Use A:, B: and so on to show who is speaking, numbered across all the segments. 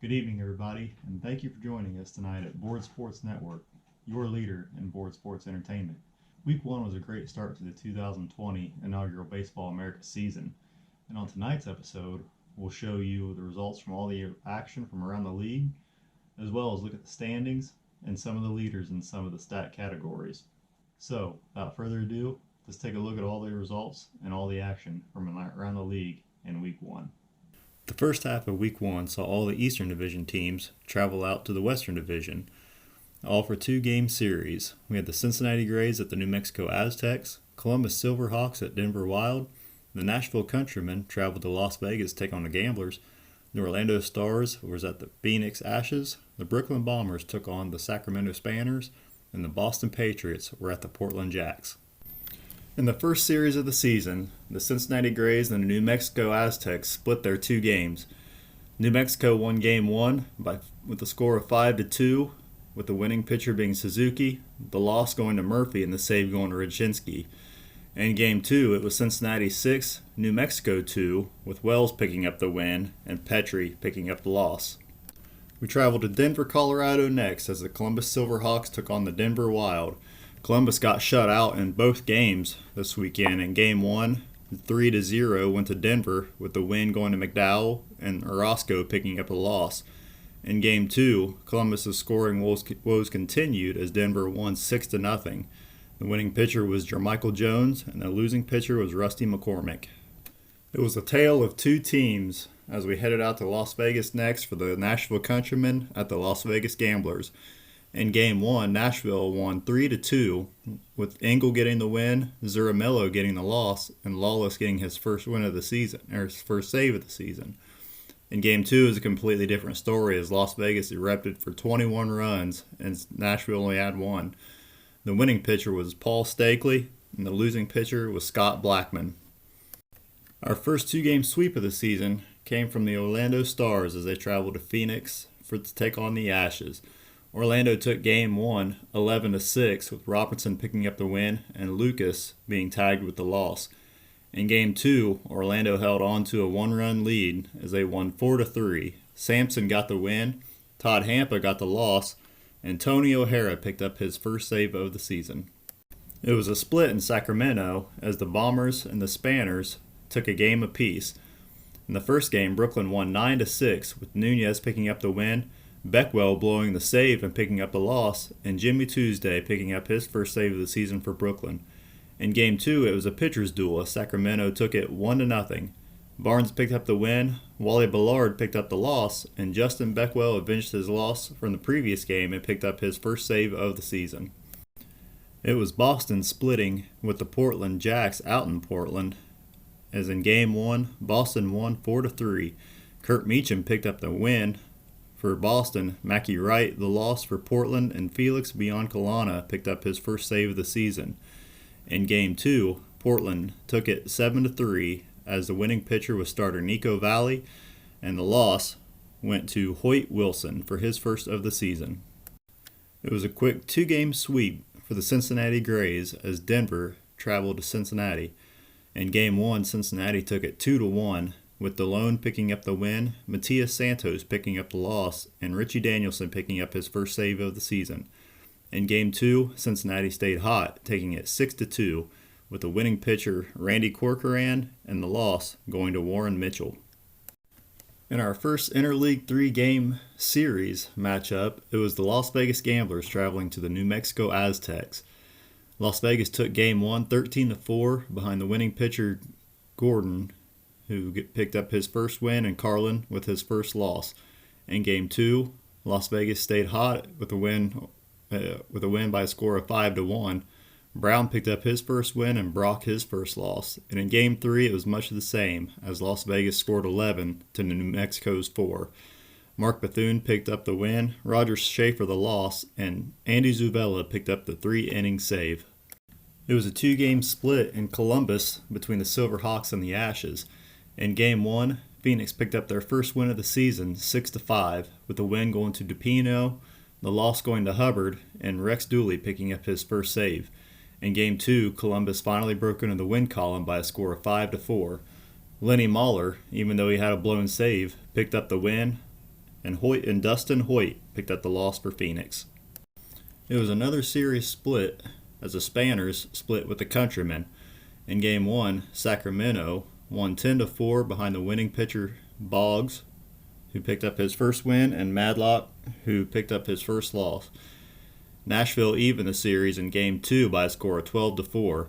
A: Good evening, everybody, and thank you for joining us tonight at Board Sports Network, your leader in board sports entertainment. Week 1 was a great start to the 2020 inaugural Baseball America season, and on tonight's episode, we'll show you the results from all the action from around the league, as well as look at the standings and some of the leaders in some of the stat categories. So, without further ado, let's take a look at all the results and all the action from around the league in Week 1. The first half of Week 1 saw all the Eastern Division teams travel out to the Western Division, all for 2-game series. We had the Cincinnati Grays at the New Mexico Aztecs, Columbus Silverhawks at Denver Wild, the Nashville Countrymen traveled to Las Vegas to take on the Gamblers, the Orlando Stars was at the Phoenix Ashes, the Brooklyn Bombers took on the Sacramento Spanners, and the Boston Patriots were at the Portland Jacks. In the first series of the season, the Cincinnati Grays and the New Mexico Aztecs split their 2 games. New Mexico won Game 1 with a score of 5-2, with the winning pitcher being Suzuki, the loss going to Murphy, and the save going to Radzinski. In Game 2, it was Cincinnati 6, New Mexico 2, with Wells picking up the win and Petry picking up the loss. We traveled to Denver, Colorado next as the Columbus Silverhawks took on the Denver Wild. Columbus got shut out in both games this weekend. In Game 1, 3-0 went to Denver, with the win going to McDowell and Orozco picking up the loss. In Game 2, Columbus's scoring woes continued as Denver won 6-0. The winning pitcher was Jermichael Jones, and the losing pitcher was Rusty McCormick. It was a tale of 2 teams as we headed out to Las Vegas next for the Nashville Countrymen at the Las Vegas Gamblers. In Game 1, Nashville won 3-2, with Engel getting the win, Zuramillo getting the loss, and Lawless getting his first win of the season, or his first save of the season. In Game 2 is a completely different story as Las Vegas erupted for 21 runs and Nashville only had 1. The winning pitcher was Paul Stakely, and the losing pitcher was Scott Blackman. Our first 2-game sweep of the season came from the Orlando Stars as they traveled to Phoenix to take on the Ashes. Orlando took Game 1 11-6, with Robertson picking up the win and Lucas being tagged with the loss. In Game 2, Orlando held on to a 1-run lead as they won 4-3. Sampson got the win, Todd Hampa got the loss, and Tony O'Hara picked up his first save of the season. It was a split in Sacramento as the Bombers and the Spanners took a game apiece. In the first game, Brooklyn won 9-6, with Nunez picking up the win, Beckwell blowing the save and picking up the loss, and Jimmy Tuesday picking up his first save of the season for Brooklyn. In Game 2, it was a pitcher's duel as Sacramento took it 1-0. Barnes picked up the win, Wally Ballard picked up the loss, and Justin Beckwell avenged his loss from the previous game and picked up his first save of the season. It was Boston splitting with the Portland Jacks out in Portland, as in Game 1, Boston won 4-3. Kurt Meacham picked up the win for Boston, Mackie Wright the loss for Portland, and Felix Biancalana picked up his first save of the season. In Game 2, Portland took it 7-3 as the winning pitcher was starter Nico Valley, and the loss went to Hoyt Wilson for his first of the season. It was a quick 2-game sweep for the Cincinnati Grays as Denver traveled to Cincinnati. In Game 1, Cincinnati took it 2-1, with DeLone picking up the win, Matias Santos picking up the loss, and Richie Danielson picking up his first save of the season. In Game 2, Cincinnati stayed hot, taking it 6-2, with the winning pitcher Randy Corcoran and the loss going to Warren Mitchell. In our first interleague 3-game series matchup, it was the Las Vegas Gamblers traveling to the New Mexico Aztecs. Las Vegas took Game 1 13-4 behind the winning pitcher Gordon, who picked up his first win, and Carlin with his first loss. In Game 2, Las Vegas stayed hot with a win by a score of 5-1. Brown picked up his first win and Brock his first loss. And in Game 3, it was much of the same, as Las Vegas scored 11 to New Mexico's 4. Mark Bethune picked up the win, Roger Schaefer the loss, and Andy Zuvella picked up the 3-inning save. It was a 2-game split in Columbus between the Silverhawks and the Ashes. In Game 1, Phoenix picked up their first win of the season, 6-5, with the win going to DePino, the loss going to Hubbard, and Rex Dooley picking up his first save. In Game 2, Columbus finally broke into the win column by a score of 5-4. Lenny Mahler, even though he had a blown save, picked up the win, and Dustin Hoyt picked up the loss for Phoenix. It was another series split as the Spanners split with the Countrymen. In Game 1, Sacramento won 10-4 behind the winning pitcher Boggs, who picked up his first win, and Madlock, who picked up his first loss. Nashville evened the series in Game 2 by a score of 12-4.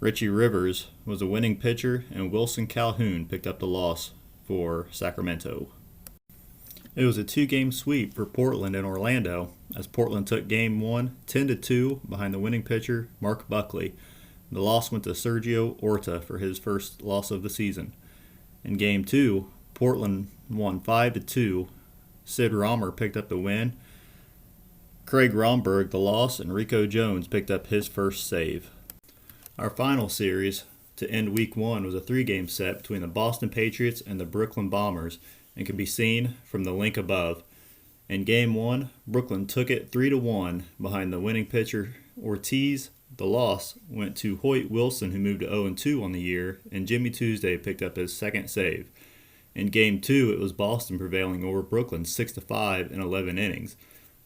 A: Richie Rivers was the winning pitcher, and Wilson Calhoun picked up the loss for Sacramento. It was a 2-game sweep for Portland and Orlando, as Portland took Game 1 10-2 behind the winning pitcher Mark Buckley. The loss went to Sergio Orta for his first loss of the season. In Game 2, Portland won 5-2. Sid Romer picked up the win. Craig Romberg the loss, and Rico Jones picked up his first save. Our final series to end Week 1 was a 3-game set between the Boston Patriots and the Brooklyn Bombers, and can be seen from the link above. In Game 1, Brooklyn took it 3-1 behind the winning pitcher Ortiz. The loss went to Hoyt Wilson, who moved to 0-2 on the year, and Jimmy Tuesday picked up his second save. In Game 2, it was Boston prevailing over Brooklyn 6-5 in 11 innings.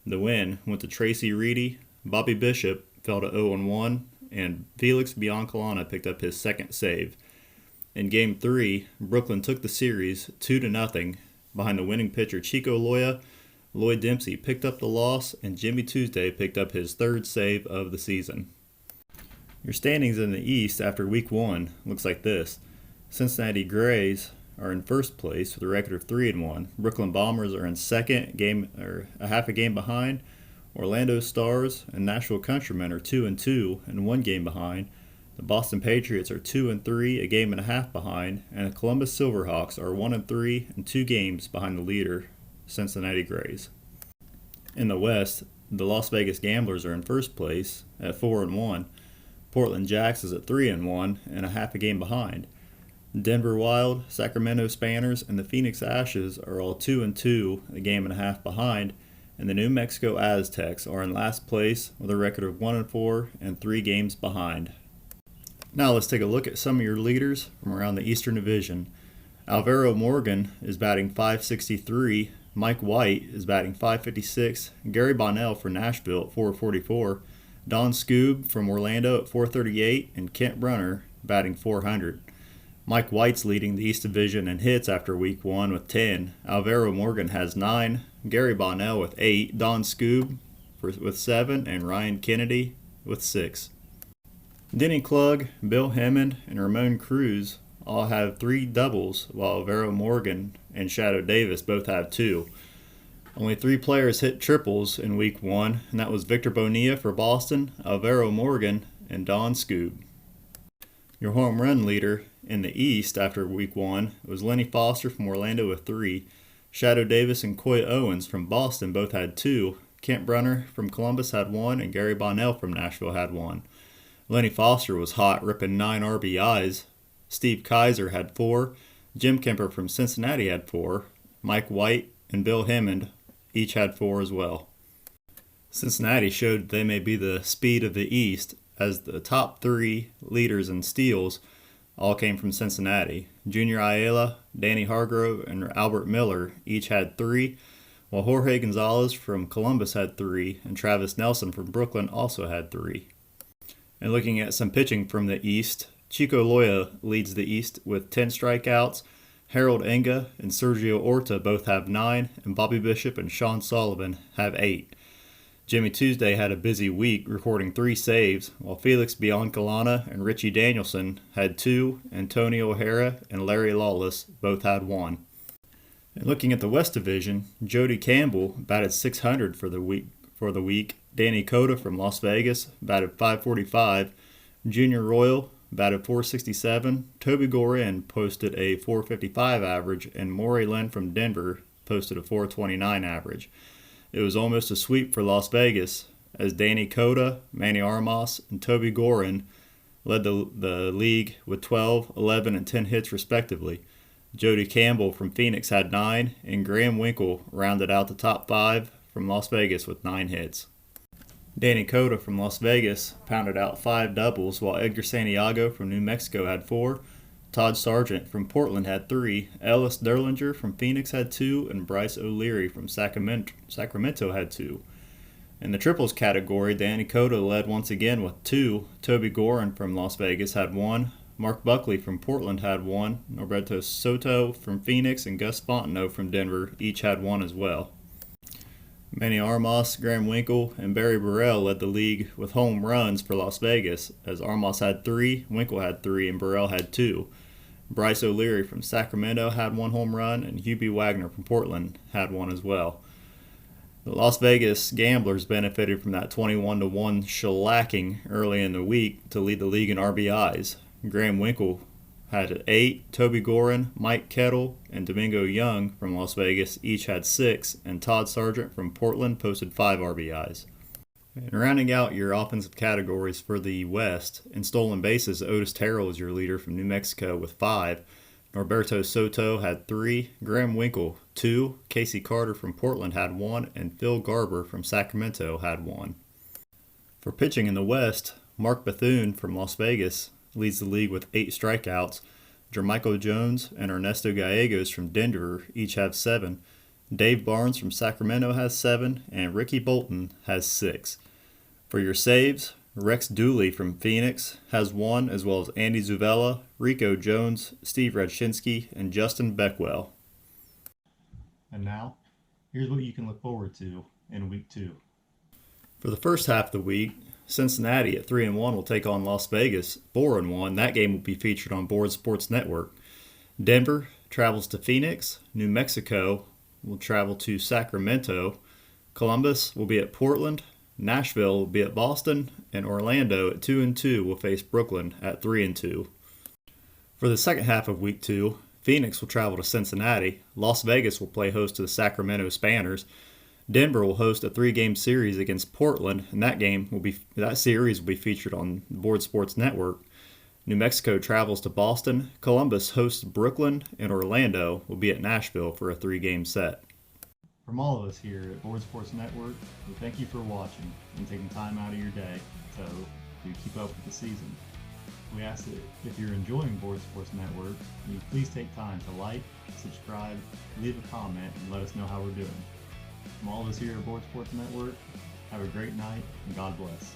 A: The win went to Tracy Reedy. Bobby Bishop fell to 0-1, and Felix Biancalana picked up his second save. In Game 3, Brooklyn took the series 2-0 behind the winning pitcher Chico Loya. Lloyd Dempsey picked up the loss, and Jimmy Tuesday picked up his third save of the season. Your standings in the East after Week 1 looks like this. Cincinnati Grays are in first place with a record of 3-1. Brooklyn Bombers are in second, a half a game behind. Orlando Stars and Nashville Countrymen are 2-2 and 1 game behind. The Boston Patriots are 2-3, a game and a half behind, and the Columbus Silverhawks are 1-3 and 2 games behind the leader, Cincinnati Grays. In the West, the Las Vegas Gamblers are in first place at 4-1. Portland Jacks is at 3-1 and a half a game behind. Denver Wild, Sacramento Spanners, and the Phoenix Ashes are all 2-2, a game and a half behind, and the New Mexico Aztecs are in last place with a record of 1-4 and 3 games behind. Now let's take a look at some of your leaders from around the Eastern Division. Alvaro Morgan is batting .563, Mike White is batting .556, Gary Bonnell for Nashville at .444, Don Scoob from Orlando at .438, and Kent Brunner batting .400. Mike White's leading the East Division in hits after Week 1 with 10. Alvaro Morgan has 9, Gary Bonnell with 8, Don Scoob with 7, and Ryan Kennedy with 6. Denny Klug, Bill Hammond, and Ramon Cruz all have 3 doubles, while Alvaro Morgan and Shadow Davis both have 2. Only 3 players hit triples in Week 1, and that was Victor Bonilla for Boston, Alvaro Morgan, and Don Scoob. Your home run leader in the East after Week 1 was Lenny Foster from Orlando with 3. Shadow Davis and Coy Owens from Boston both had 2. Kent Brunner from Columbus had 1, and Gary Bonnell from Nashville had 1. Lenny Foster was hot, ripping 9 RBIs. Steve Kaiser had 4. Jim Kemper from Cincinnati had 4. Mike White and Bill Hammond each had 4 as well. Cincinnati showed they may be the speed of the East, as the top 3 leaders in steals all came from Cincinnati. Junior Ayala, Danny Hargrove, and Albert Miller each had 3, while Jorge Gonzalez from Columbus had 3, and Travis Nelson from Brooklyn also had 3. And looking at some pitching from the East, Chico Loya leads the East with 10 strikeouts. Harold Enga and Sergio Orta both have 9, and Bobby Bishop and Sean Sullivan have 8. Jimmy Tuesday had a busy week, recording 3 saves, while Felix Biancalana and Richie Danielson had 2, and Tony O'Hara and Larry Lawless both had 1. And looking at the West Division, Jody Campbell batted .600 for the week. Danny Cota from Las Vegas batted .545. Junior Royal batted .467. Toby Gorin posted a .455 average, and Maury Lynn from Denver posted a .429 average. It was almost a sweep for Las Vegas, as Danny Cota, Manny Armas, and Toby Gorin led the league with 12, 11, and 10 hits respectively. Jody Campbell from Phoenix had 9, and Graham Winkle rounded out the top 5 from Las Vegas with 9 hits. Danny Cota from Las Vegas pounded out 5 doubles, while Edgar Santiago from New Mexico had 4. Todd Sargent from Portland had 3, Ellis Derlinger from Phoenix had 2, and Bryce O'Leary from Sacramento had 2. In the triples category, Danny Cota led once again with 2, Toby Gorin from Las Vegas had 1, Mark Buckley from Portland had 1, Norberto Soto from Phoenix and Gus Fontenot from Denver each had 1 as well. Manny Armas, Graham Winkle, and Barry Burrell led the league with home runs for Las Vegas, as Armas had 3, Winkle had 3, and Burrell had 2. Bryce O'Leary from Sacramento had 1 home run, and Hubie Wagner from Portland had 1 as well. The Las Vegas Gamblers benefited from that 21-1 shellacking early in the week to lead the league in RBIs. Graham Winkle had 8, Toby Gorin, Mike Kettle, and Domingo Young from Las Vegas each had 6, and Todd Sargent from Portland posted 5 RBIs. And rounding out your offensive categories for the West, in stolen bases, Otis Terrell is your leader from New Mexico with 5. Norberto Soto had 3, Graham Winkle 2, Casey Carter from Portland had 1, and Phil Garber from Sacramento had 1. For pitching in the West, Mark Bethune from Las Vegas leads the league with 8 strikeouts. Jermichael Jones and Ernesto Gallegos from Denver each have 7. Dave Barnes from Sacramento has 7, and Ricky Bolton has 6. For your saves, Rex Dooley from Phoenix has 1, as well as Andy Zuvella, Rico Jones, Steve Radchinsky, and Justin Beckwell. And now, here's what you can look forward to in Week 2. For the first half of the week, Cincinnati at 3-1 will take on Las Vegas 4-1. That game will be featured on Board Sports Network. Denver travels to Phoenix. New Mexico will travel to Sacramento. Columbus will be at Portland. Nashville will be at Boston. And Orlando at 2-2 will face Brooklyn at 3-2. For the second half of Week 2, Phoenix will travel to Cincinnati. Las Vegas will play host to the Sacramento Spanners. Denver will host a 3-game series against Portland, and that series will be featured on Board Sports Network. New Mexico travels to Boston, Columbus hosts Brooklyn, and Orlando will be at Nashville for a 3-game set. From all of us here at Board Sports Network, we thank you for watching and taking time out of your day to keep up with the season. We ask that if you're enjoying Board Sports Network, you please take time to like, subscribe, leave a comment, and let us know how we're doing. From all of us here at Board Sports Network, have a great night and God bless.